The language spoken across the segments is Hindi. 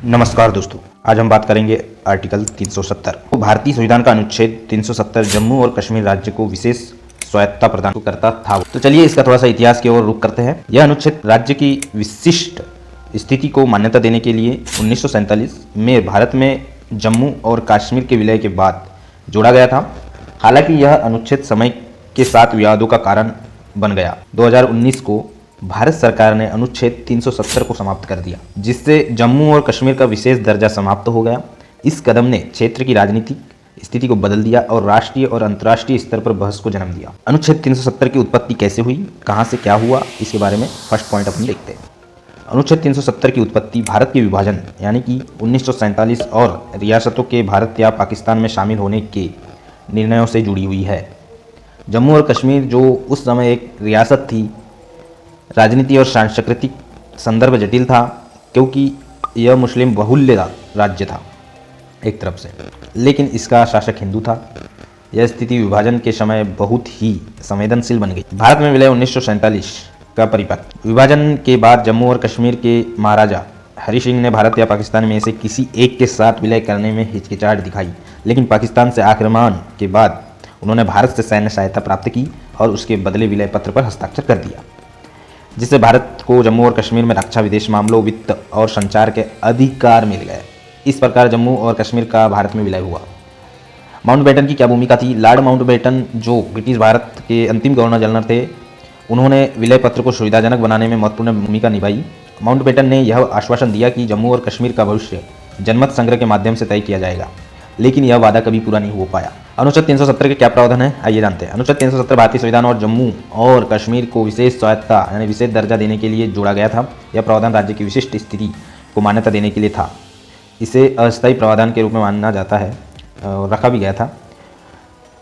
नमस्कार दोस्तों, आज हम बात करेंगे आर्टिकल 370। तो भारतीय संविधान का अनुच्छेद 370 जम्मू और कश्मीर राज्य को विशेष स्वायत्तता प्रदान करता था। तो चलिए इसका थोड़ा सा इतिहास की ओर रुख करते हैं। यह अनुच्छेद राज्य की विशिष्ट स्थिति को मान्यता देने के लिए 1947 में भारत में जम्मू और कश्मीर के विलय के बाद जोड़ा गया था। हालांकि यह अनुच्छेद समय के साथ विवादों का कारण बन गया। 2019 को भारत सरकार ने अनुच्छेद 370 को समाप्त कर दिया, जिससे जम्मू और कश्मीर का विशेष दर्जा समाप्त हो गया। इस कदम ने क्षेत्र की राजनीतिक स्थिति को बदल दिया और राष्ट्रीय और अंतर्राष्ट्रीय स्तर पर बहस को जन्म दिया। अनुच्छेद 370 की उत्पत्ति कैसे हुई, कहां से क्या हुआ, इसके बारे में फर्स्ट पॉइंट अपन देखते हैं। अनुच्छेद 370 की उत्पत्ति भारत के विभाजन यानी कि 1947 और रियासतों के भारत या पाकिस्तान में शामिल होने के निर्णयों से जुड़ी हुई है। जम्मू और कश्मीर जो उस समय एक रियासत थी, राजनीति और सांस्कृतिक संदर्भ जटिल था क्योंकि यह मुस्लिम बहुल्य राज्य था एक तरफ से, लेकिन इसका शासक हिंदू था। यह स्थिति विभाजन के समय बहुत ही संवेदनशील बन गई। भारत में विलय 1947 का परिपक्व। विभाजन के बाद जम्मू और कश्मीर के महाराजा हरि सिंह ने भारत या पाकिस्तान में से किसी एक के साथ विलय करने में हिचकिचाहट दिखाई, लेकिन पाकिस्तान से आक्रमण के बाद उन्होंने भारत से सैन्य सहायता प्राप्त की और उसके बदले विलय पत्र पर हस्ताक्षर कर दिया, जिससे भारत को जम्मू और कश्मीर में रक्षा, विदेश मामलों, वित्त और संचार के अधिकार मिल गए। इस प्रकार जम्मू और कश्मीर का भारत में विलय हुआ। माउंटबेटन की क्या भूमिका थी? लॉर्ड माउंटबेटन जो ब्रिटिश भारत के अंतिम गवर्नर जनरल थे, उन्होंने विलय पत्र को सुविधाजनक बनाने में महत्वपूर्ण भूमिका निभाई। माउंटबेटन ने यह आश्वासन दिया कि जम्मू और कश्मीर का भविष्य जनमत संग्रह के माध्यम से तय किया जाएगा, लेकिन यह वादा कभी पूरा नहीं हो पाया। अनुच्छेद 370 के क्या प्रावधान है, आइए जानते हैं। अनुच्छेद 370 भारतीय संविधान और जम्मू और कश्मीर को विशेष स्वायत्तता यानी विशेष दर्जा देने के लिए जोड़ा गया था। यह प्रावधान राज्य की विशिष्ट स्थिति को मान्यता देने के लिए था। इसे अस्थायी प्रावधान के रूप में माना जाता है और रखा भी गया था।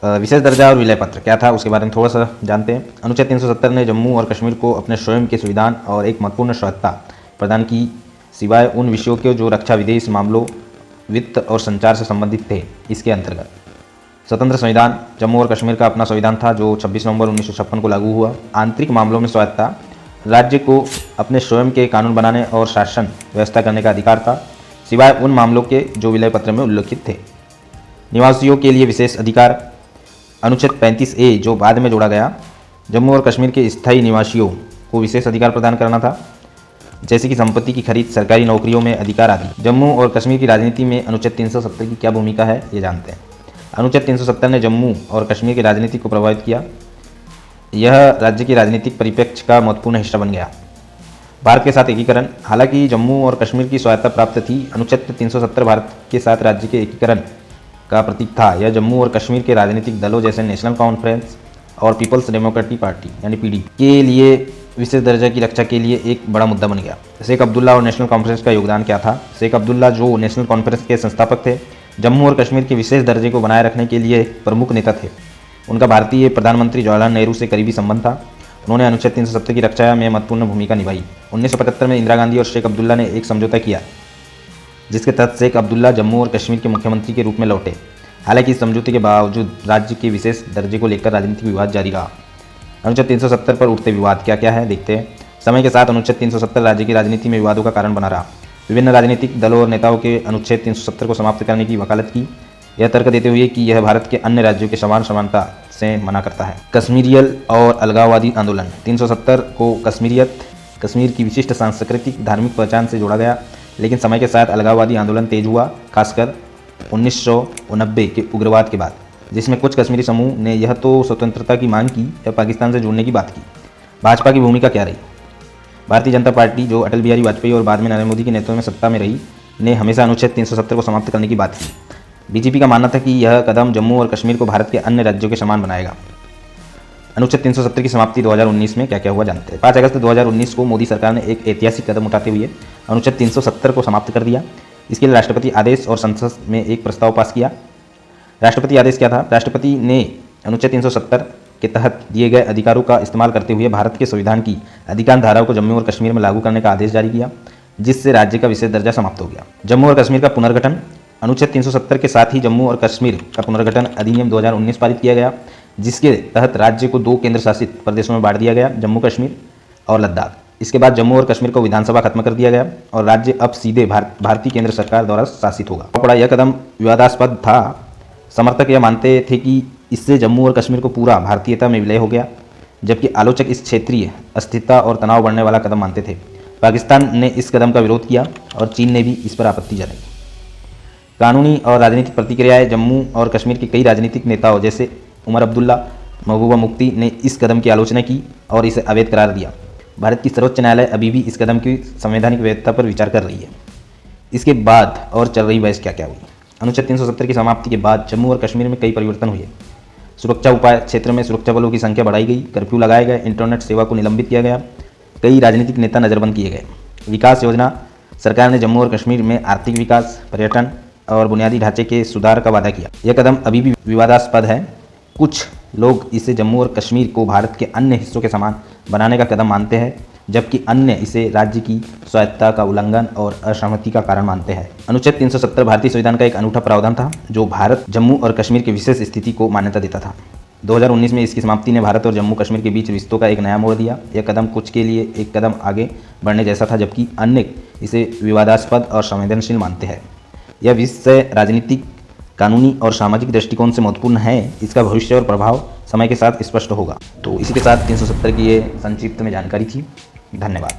विशेष दर्जा और विलय पत्र क्या था उसके बारे में थोड़ा सा जानते हैं। अनुच्छेद 370 ने जम्मू और कश्मीर को अपने स्वयं के संविधान और एक महत्वपूर्ण स्वायत्तता प्रदान की, सिवाय उन विषयों के जो रक्षा, विदेश मामलों, वित्त और संचार से संबंधित थे। इसके अंतर्गत स्वतंत्र संविधान, जम्मू और कश्मीर का अपना संविधान था जो 26 नवंबर 1956 को लागू हुआ। आंतरिक मामलों में स्वायत्तता, राज्य को अपने स्वयं के कानून बनाने और शासन व्यवस्था करने का अधिकार था, सिवाय उन मामलों के जो विलय पत्र में उल्लिखित थे। निवासियों के लिए विशेष अधिकार, अनुच्छेद 35A जो बाद में जोड़ा गया, जम्मू और कश्मीर के स्थायी निवासियों को विशेष अधिकार प्रदान करना था, जैसे कि संपत्ति की खरीद, सरकारी नौकरियों में अधिकार आदि। जम्मू और कश्मीर की राजनीति में अनुच्छेद 370 की क्या भूमिका है, ये जानते हैं। अनुच्छेद 370 ने जम्मू और कश्मीर की राजनीति को प्रभावित किया। यह राज्य की राजनीतिक परिप्रेक्ष्य का महत्वपूर्ण हिस्सा बन गया। भारत के साथ एकीकरण, हालांकि जम्मू और कश्मीर की स्वायत्तता प्राप्त थी, अनुच्छेद 370 भारत के साथ राज्य के एकीकरण का प्रतीक था। यह जम्मू और कश्मीर के राजनीतिक दलों जैसे नेशनल कॉन्फ्रेंस और पीपल्स डेमोक्रेटिक पार्टी यानी PD के लिए विशेष दर्जा की रक्षा के लिए एक बड़ा मुद्दा बन गया। शेख अब्दुल्ला और नेशनल कॉन्फ्रेंस का योगदान क्या था? शेख अब्दुल्ला जो नेशनल कॉन्फ्रेंस के संस्थापक थे, जम्मू और कश्मीर के विशेष दर्जे को बनाए रखने के लिए प्रमुख नेता थे। उनका भारतीय प्रधानमंत्री जवाहरलाल नेहरू से करीबी संबंध था। उन्होंने अनुच्छेद 370 की रक्षा में महत्वपूर्ण भूमिका निभाई। 1975 में इंदिरा गांधी और शेख अब्दुल्ला ने एक समझौता किया, जिसके तहत शेख अब्दुल्ला जम्मू और कश्मीर के मुख्यमंत्री के रूप में लौटे। हालांकि इस समझौते के बावजूद राज्य के विशेष दर्जे को लेकर राजनीतिक विवाद जारी रहा। अनुच्छेद 370 पर उठते विवाद क्या क्या है, देखते हैं। समय के साथ अनुच्छेद 370 राज्य की राजनीति में विवादों का कारण बना रहा। विभिन्न राजनीतिक दलों और नेताओं के अनुच्छेद 370 को समाप्त करने की वकालत की, यह तर्क देते हुए कि यह भारत के अन्य राज्यों के समानता से मना करता है। कश्मीरियल और अलगाववादी आंदोलन, 370 को कश्मीरियत, कश्मीर की विशिष्ट सांस्कृतिक धार्मिक पहचान से जोड़ा गया, लेकिन समय के साथ अलगाववादी आंदोलन तेज हुआ, खासकर 1990 के उग्रवाद के बाद, जिसमें कुछ कश्मीरी समूह ने यह तो स्वतंत्रता की मांग की या पाकिस्तान से जुड़ने की बात की। भाजपा की भूमिका क्या रही? भारतीय जनता पार्टी जो अटल बिहारी वाजपेयी और बाद में नरेंद्र मोदी के नेतृत्व में सत्ता में रही, ने हमेशा अनुच्छेद 370 को समाप्त करने की बात की। बीजेपी का मानना था कि यह कदम जम्मू और कश्मीर को भारत के अन्य राज्यों के समान बनाएगा। अनुच्छेद 370 की समाप्ति 2019 में क्या क्या हुआ जानते हैं। 5 अगस्त 2019 को मोदी सरकार ने एक ऐतिहासिक कदम उठाते हुए अनुच्छेद 370 को समाप्त कर दिया। इसके लिए राष्ट्रपति आदेश और संसद में एक प्रस्ताव पास किया। राष्ट्रपति आदेश क्या था? राष्ट्रपति ने अनुच्छेद 370 के तहत दिए गए अधिकारों का इस्तेमाल करते हुए भारत के संविधान की अधिकांश धाराओं को जम्मू और कश्मीर में लागू करने का आदेश जारी किया, जिससे राज्य का विशेष दर्जा समाप्त हो गया। जम्मू और कश्मीर का पुनर्गठन, अनुच्छेद 370 के साथ ही जम्मू और कश्मीर का पुनर्गठन अधिनियम 2019 पारित किया गया, जिसके तहत राज्य को 2 केंद्र शासित प्रदेशों में बांट दिया गया, जम्मू कश्मीर और लद्दाख। इसके बाद जम्मू और कश्मीर को विधानसभा खत्म कर दिया गया और राज्य अब सीधे भारतीय केंद्र सरकार द्वारा शासित होगा। पड़ा यह कदम विवादास्पद था। समर्थक यह मानते थे कि इससे जम्मू और कश्मीर को पूरा भारतीयता में विलय हो गया, जबकि आलोचक इस क्षेत्रीय अस्थिरता और तनाव बढ़ने वाला कदम मानते थे। पाकिस्तान ने इस कदम का विरोध किया और चीन ने भी इस पर आपत्ति जताई। कानूनी और राजनीतिक प्रतिक्रियाएं। जम्मू और कश्मीर के कई राजनीतिक नेताओं जैसे उमर अब्दुल्ला, महबूबा मुफ्ती ने इस कदम की आलोचना की और इसे अवैध करार दिया। भारत की सर्वोच्च न्यायालय अभी भी इस कदम की संवैधानिक वैधता पर विचार कर रही है। इसके बाद और चल रही बहस क्या क्या हुई। अनुच्छेद 370 की समाप्ति के बाद जम्मू और कश्मीर में कई परिवर्तन हुए। सुरक्षा उपाय। क्षेत्र में सुरक्षा बलों की संख्या बढ़ाई गई, कर्फ्यू लगाए गए, इंटरनेट सेवा को निलंबित किया गया, कई राजनीतिक नेता नजरबंद किए गए। विकास योजना। सरकार ने जम्मू और कश्मीर में आर्थिक विकास, पर्यटन और बुनियादी ढांचे के सुधार का वादा किया। यह कदम अभी भी विवादास्पद है। कुछ लोग इसे जम्मू और कश्मीर को भारत के अन्य हिस्सों के समान बनाने का कदम मानते हैं, जबकि अन्य इसे राज्य की स्वायत्तता का उल्लंघन और असहमति का कारण मानते हैं। अनुच्छेद 370 भारतीय संविधान का एक अनूठा प्रावधान था जो भारत जम्मू और कश्मीर की विशेष स्थिति को मान्यता देता था। 2019 में इसकी समाप्ति ने भारत और जम्मू कश्मीर के बीच रिश्तों का एक नया मोड़ दिया। यह कदम कुछ के लिए एक कदम आगे बढ़ने जैसा था, जबकि अन्य इसे विवादास्पद और संवेदनशील मानते हैं। यह विषय राजनीतिक, कानूनी और सामाजिक दृष्टिकोण से महत्वपूर्ण है। इसका भविष्य और प्रभाव समय के साथ स्पष्ट होगा। तो इसी के साथ 370 की ये संक्षिप्त में जानकारी थी। धन्यवाद।